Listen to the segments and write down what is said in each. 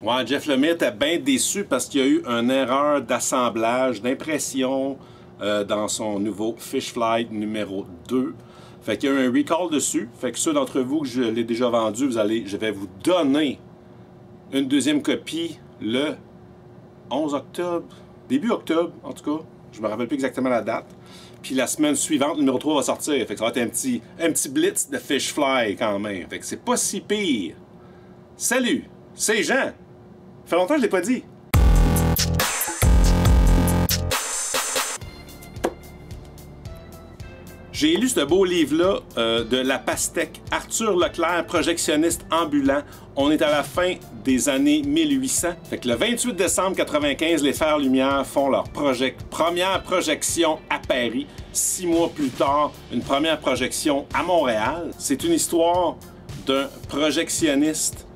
Ouais, Jeff Lemire était bien déçu parce qu'il y a eu une erreur d'assemblage, d'impression dans son nouveau Fish Flight numéro 2. Fait qu'il y a eu un recall dessus. Fait que ceux d'entre vous que je l'ai déjà vendu, je vais vous donner une deuxième copie le 11 octobre, début octobre en tout cas. Je me rappelle plus exactement la date. Puis la semaine suivante, le numéro 3 va sortir. Fait que ça va être un petit blitz de Fish Fly quand même. Fait que c'est pas si pire. Salut, c'est Jean. Ça fait longtemps que je l'ai pas dit. J'ai lu ce beau livre-là de La Pastèque, Arthur Leclerc, projectionniste ambulant. On est à la fin des années 1800. Fait que le 28 décembre 1995, les Frères Lumière font leur première projection à Paris. 6 mois plus tard, une première projection à Montréal. C'est une histoire d'un projectionniste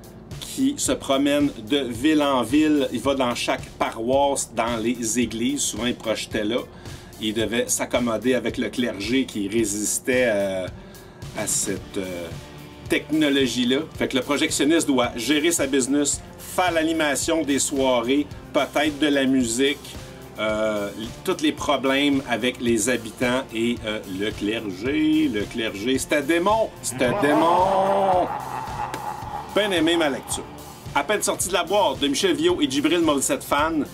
qui se promène de ville en ville. Il va dans chaque paroisse, dans les églises. Souvent, il projetait là. Il devait s'accommoder avec le clergé qui résistait à cette technologie-là. Fait que le projectionniste doit gérer sa business, faire l'animation des soirées, peut-être de la musique, tous les problèmes avec les habitants et le clergé. C'était démon! Bien aimé ma lecture. À peine sorti de la boîte de Michel Viau et Djibril Morissette Fan,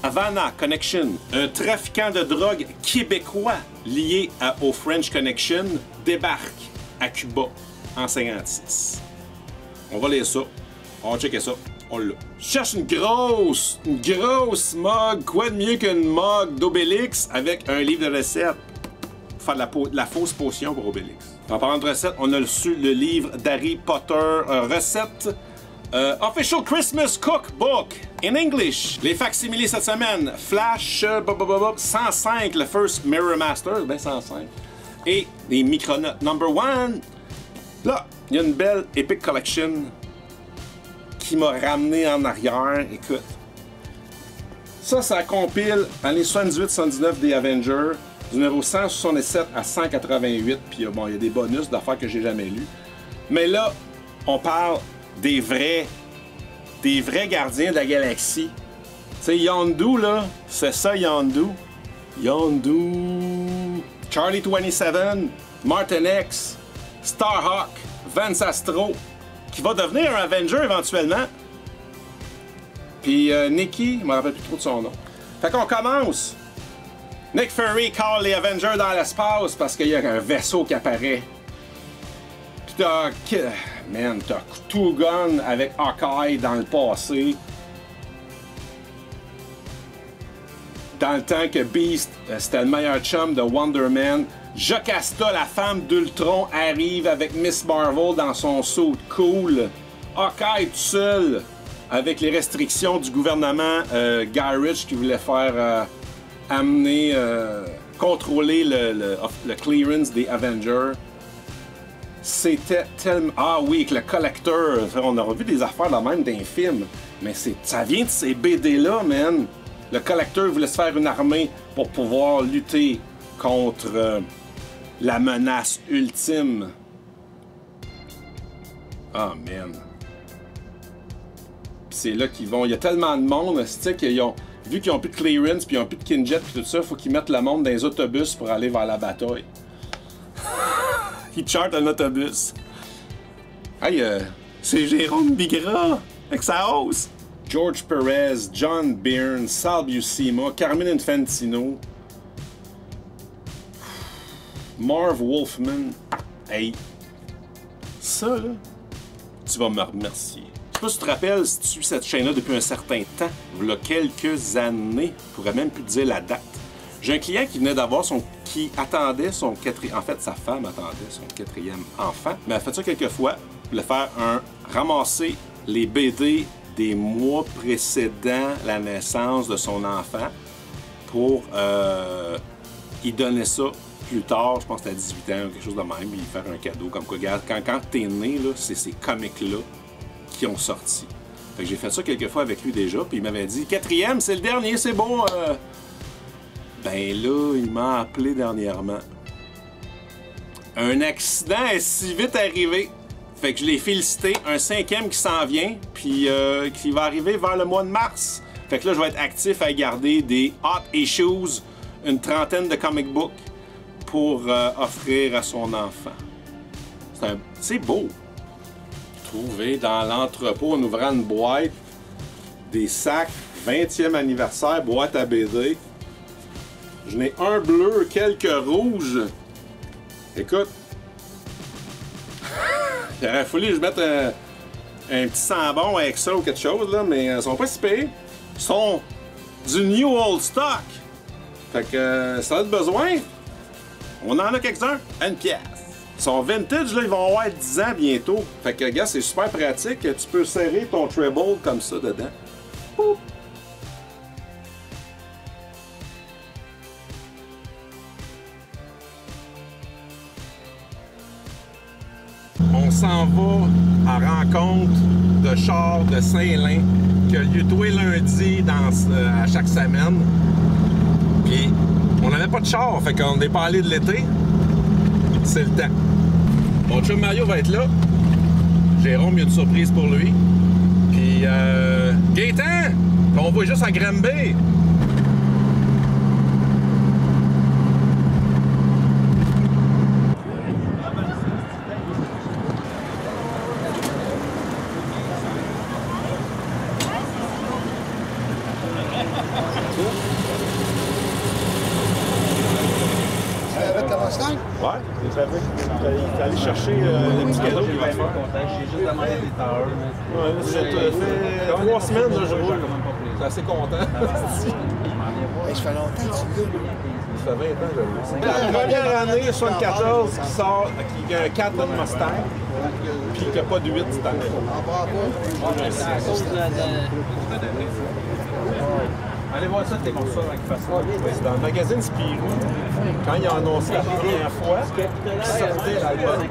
Havana Connection, un trafiquant de drogue québécois lié au French Connection, débarque à Cuba en 56. On va lire ça, on va checker ça, on l'a. Je cherche une grosse mug, quoi de mieux qu'une mug d'Obélix avec un livre de recettes pour faire de la fausse potion pour Obélix. En parlant de recettes, on a reçu le livre d'Harry Potter, recettes. Official Christmas Cookbook in English. Les facsimilés cette semaine. Flash 105, le First Mirror Master, ben 105. Et des micronotes number 1. Là, il y a une belle Epic Collection qui m'a ramené en arrière. Écoute, ça compile années 78-79 des Avengers, du numéro 167 à 188. Puis bon, il y a des bonus d'affaires que j'ai jamais lus. Mais là, on parle des vrais gardiens de la galaxie. Tu sais, Yondu, là, c'est ça, Yondu. Charlie 27, Martin X, Starhawk, Vance Astro, qui va devenir un Avenger éventuellement. Puis Nicky, je me rappelle plus trop de son nom. Fait qu'on commence. Nick Fury call les Avengers dans l'espace parce qu'il y a un vaisseau qui apparaît. Puis t'as Two Gun avec Hawkeye dans le passé. Dans le temps que Beast, c'était le meilleur chum de Wonder Man. Jocasta, la femme d'Ultron, arrive avec Miss Marvel dans son suit cool. Hawkeye tout seul, avec les restrictions du gouvernement Guy Ritchie qui voulait faire contrôler le clearance des Avengers. C'était tellement... Ah oui, avec le collecteur. On aura vu des affaires de même d'un film. Mais ça vient de ces BD-là, man. Le collecteur voulait se faire une armée pour pouvoir lutter contre la menace ultime. Ah, man. Puis c'est là qu'ils vont... Il y a tellement de monde, tu sais, qu'ils ont... Vu qu'ils n'ont plus de clearance, puis ils n'ont plus de Kinjet, puis tout ça, il faut qu'ils mettent le monde dans les autobus pour aller vers la bataille. Ils chartent un autobus. Hey, c'est Jérôme Bigra avec sa hausse. George Perez, John Byrne, Sal Buscema, Carmine Infantino, Marv Wolfman. Hey, ça là, tu vas me remercier. Je sais pas si tu te rappelles, si tu suis cette chaîne-là depuis un certain temps, il y a quelques années, je pourrais même plus te dire la date. J'ai un client qui venait d'avoir qui attendait son quatrième... En fait, sa femme attendait son 4e enfant. Mais elle a fait ça quelques fois. Elle voulait faire ramasser les BD des mois précédant la naissance de son enfant pour y donner ça plus tard, je pense que c'était à 18 ans ou quelque chose de même, et faire un cadeau. Comme quoi, regarde, quand t'es né, c'est ces comics-là qui ont sorti. Fait que j'ai fait ça quelques fois avec lui déjà, puis il m'avait dit « 4e, c'est le dernier, c'est bon! » Ben là, il m'a appelé dernièrement. Un accident est si vite arrivé. Fait que je l'ai félicité. Un 5e qui s'en vient, puis qui va arriver vers le mois de mars. Fait que là, je vais être actif à garder des hot issues, une trentaine de comic books pour offrir à son enfant. C'est beau. Trouvé dans l'entrepôt en ouvrant une boîte des sacs 20e anniversaire, boîte à BD. Je n'ai un bleu, quelques rouges. Écoute, il aurait fallu que je mette un petit sambon avec ça ou quelque chose, là, mais ils sont pas si payés. Ils sont du New Old Stock. Fait que ça a besoin. On en a quelques-uns à une pièce. Ils sont vintage, là, ils vont avoir 10 ans bientôt. Fait que, gars, c'est super pratique. Tu peux serrer ton treble comme ça dedans. Poup. On s'en va à rencontre de char de Saint-Lin qui a lieu tous les lundis à chaque semaine. Puis, on n'avait pas de char, fait qu'on n'est pas allé de l'été. C'est le temps. Mon chum Mario va être là. Jérôme, il y a une surprise pour lui. Puis, Gaétan, on va juste à Granby. Ouais, il est allé chercher le petit cadeau qu'il va faire. J'ai juste demandé des tailleurs. Ouais, ça fait 3 semaines que je roule. Je suis assez content. Ça fait longtemps que tu l'as. Ça fait 20 ans que je roule. La première année, 74, qui sort, qui a un 4 de Mustang, puis qui n'a pas de 8 cette année. Allez voir ça, tes morceaux avec façon. C'est dans le magazine Spirou, quand ils ont annoncé la première fois qu'ils sortaient l'album.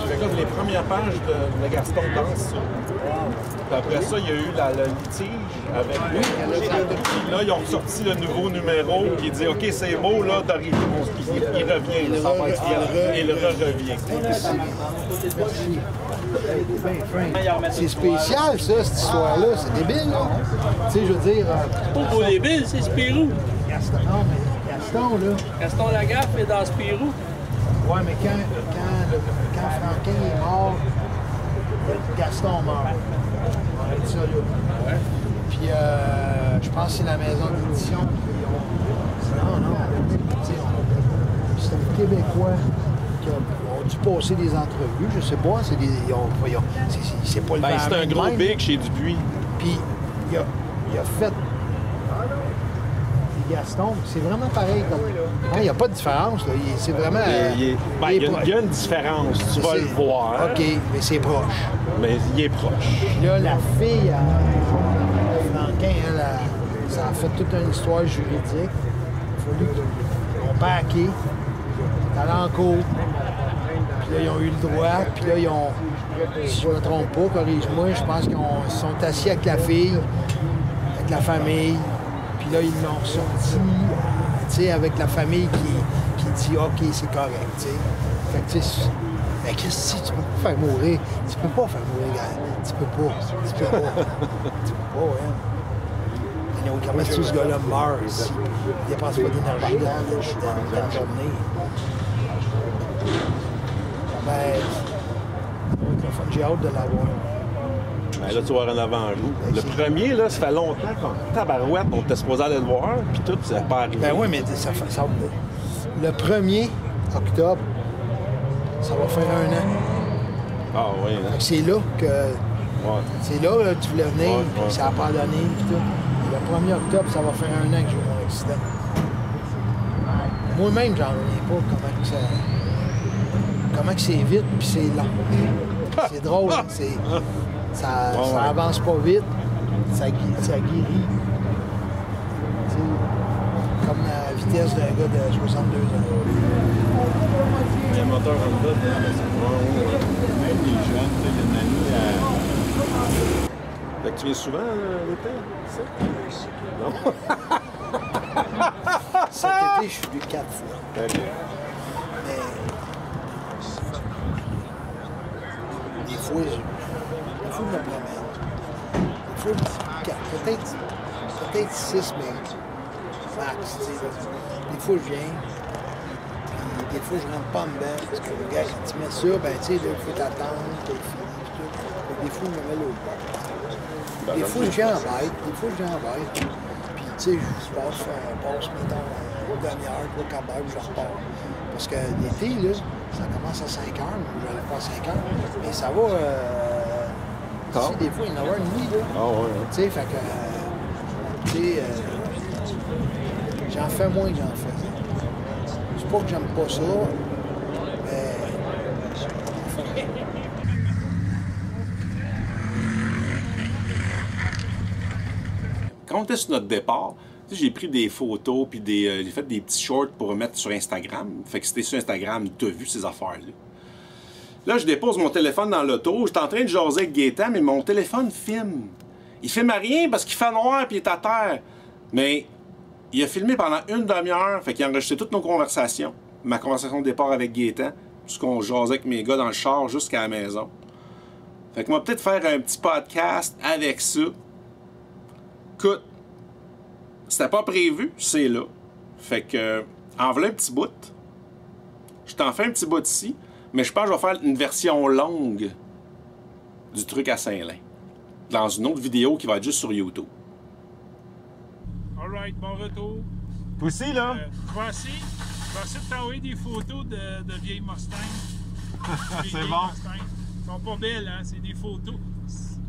J'ai comme les premières pages de Gaston Danse. Puis après ça, il y a eu le litige avec puis là, ils ont sorti le nouveau numéro qui dit OK, c'est beau, là, il revient. Il revient. C'est spécial, ça, cette histoire-là. C'est débile, là. Tu sais, je veux dire. Pas pour débile, c'est Spirou. Gaston, non, mais Gaston, là. Gaston Lagaffe est dans Spirou. Ouais, mais quand Franquin est mort, Gaston meurt. On a dit ça, là. Ouais. Puis, je pense que c'est la maison d'édition. Non. C'est un Québécois qui a dû passer des entrevues. Je sais pas. C'est pas le Ben, c'est un gros big chez Dupuis. Puis, il a fait. Gaston, c'est vraiment pareil. Il n'y a pas de différence. C'est vraiment. Il y a une différence. Tu vas le voir. OK, mais c'est proche. Mais il est proche. Puis là, la fille, Franquin, ça a fait toute une histoire juridique. Il a fallu qu'ils ont paqué, allé en cours. Puis là, ils ont eu le droit. Puis là, ils ont, si je ne me trompe pas, corrige-moi, je pense qu'ils sont assis avec la fille, avec la famille. Puis là, ils l'ont sorti, tu sais, avec la famille qui dit OK, c'est correct, tu sais. Fait que, tu sais, mais qu'est-ce que tu peux pas faire mourir? Tu peux pas faire mourir, gars. Tu peux pas. Tu peux pas, hein. Mais non, comment est-ce que ce gars-là meurt ici? Il dépense pas d'énergie dans la journée. Ben, j'ai hâte de l'avoir. Ben là, tu vas avoir un avant-goût. Le premier, là, ça fait longtemps qu'on tabarouette, on était supposé aller le voir, puis tout, ça n'est pas arrivé. Ben oui, mais ça, le 1er octobre, ça va faire 1 an. Ah oui, là. C'est là que... Ouais. C'est là que tu voulais venir, puis ça n'a pas donné, puis tout. Le 1er octobre, ça va faire 1 an que j'ai eu mon accident. Moi-même, j'en reviens pas comment que c'est vite, puis c'est long. C'est drôle, ça avance pas vite, ça guérit. T'sais, comme la vitesse d'un gars de 62 ans. Il y a un moteur Honda, même les jeunes, il y a une année à... Fait que tu viens souvent l'été, ça? Non? Cet été, je suis venu 4 fois. Okay. fois, je me promène. Des fois, je dis 4, peut-être 6, mais max, tu sais. Des fois, je viens, puis des fois, je rentre pas en dedans, parce que le gars, quand tu mets ça, ben, tu sais, là, il faut t'attendre, t'as fini, puis tout. Mais des fois, je me mets l'autre bord. Des fois, je viens en bête, puis, tu sais, je passe, mettons, une demi-heure, 3 quarts d'heure, puis je repars. Parce que l'été, là, ça commence à 5 heures, mais je n'allais pas à 5 heures, mais ça va, tu sais, des fois, il y en a une nuit, là. Ah ouais, hein. Tu sais, fait que, tu sais, j'en fais moins que j'en faisais. C'est pas que j'aime pas ça, mais... Quand on était sur notre départ, tu sais, j'ai pris des photos puis j'ai fait des petits shorts pour mettre sur Instagram. Fait que c'était sur Instagram, tu as vu ces affaires-là. Là, je dépose mon téléphone dans l'auto. J'étais en train de jaser avec Gaétan, mais mon téléphone filme. Il filme à rien parce qu'il fait noir puis il est à terre. Mais il a filmé pendant une demi-heure. Fait qu'il a enregistré toutes nos conversations. Ma conversation de départ avec Gaétan. Tout ce qu'on jasait avec mes gars dans le char jusqu'à la maison. Fait qu'on va peut-être faire un petit podcast avec ça. Écoute, c'était pas prévu, c'est là. Fait que, en voilà un petit bout. Je t'en fais un petit bout ici, mais je pense que je vais faire une version longue du truc à Saint-Lin. Dans une autre vidéo qui va être juste sur YouTube. Alright, bon retour. Toi aussi, là? Je vais essayer de t'envoyer des photos de vieilles Mustang. C'est bon. Mustang. Elles sont pas belles, hein? C'est des photos.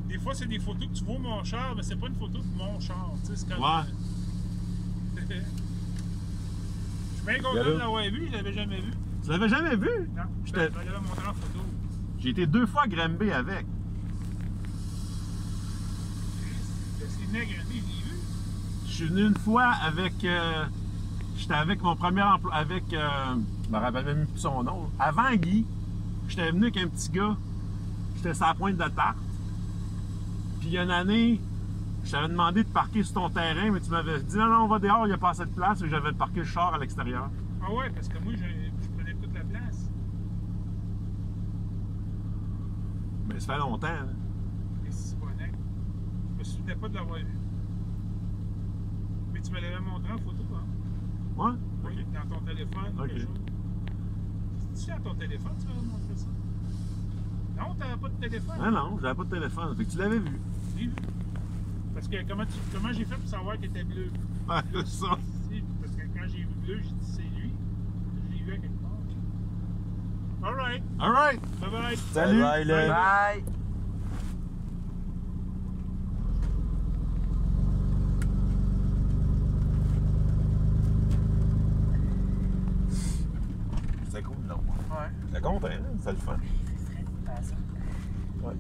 Des fois, c'est des photos que tu vois mon char, mais c'est pas une photo de mon char. Tu sais, c'est comme... Ouais. Je suis bien content de l'avoir vu, je l'avais jamais vu. Tu l'avais jamais vu? Non, je J'étais- l'avais montré en photo. J'ai été 2 fois à Granby avec. C'est nègre, je l'ai vu. Je suis venu une fois avec... j'étais avec mon premier emploi... Avec... je me rappelle même plus son nom. Avant Guy, j'étais venu avec un petit gars. J'étais sur la pointe de tarte. Puis il y a une année, je t'avais demandé de parquer sur ton terrain, mais tu m'avais dit non, on va dehors, il n'y a pas assez de place, et j'avais parqué le char à l'extérieur. Ah ouais, parce que moi, je prenais toute la place. Mais ça fait longtemps. Hein? Et c'est pas nègre. Je me souvenais pas de l'avoir vu. Mais tu me l'avais montré en photo, hein? Ouais? Oui, dans ton téléphone, Ok. quelque chose. C'est-tu dans ton téléphone, tu m'avais montré ça? Non, t'avais pas de téléphone? Non, non, j'avais pas de téléphone. Fait que tu l'avais vu. J'ai vu. Parce que comment j'ai fait pour savoir qu'il était bleu? Ouais, c'est ça. Si, parce que quand j'ai vu bleu, j'ai dit c'est lui. Je l'ai vu à quelque part. Alright. Alright! Bye bye. Salut! Bye, Len. Bye! C'est cool, non? Ouais. C'est content, hein? C'est le fun. Ouais.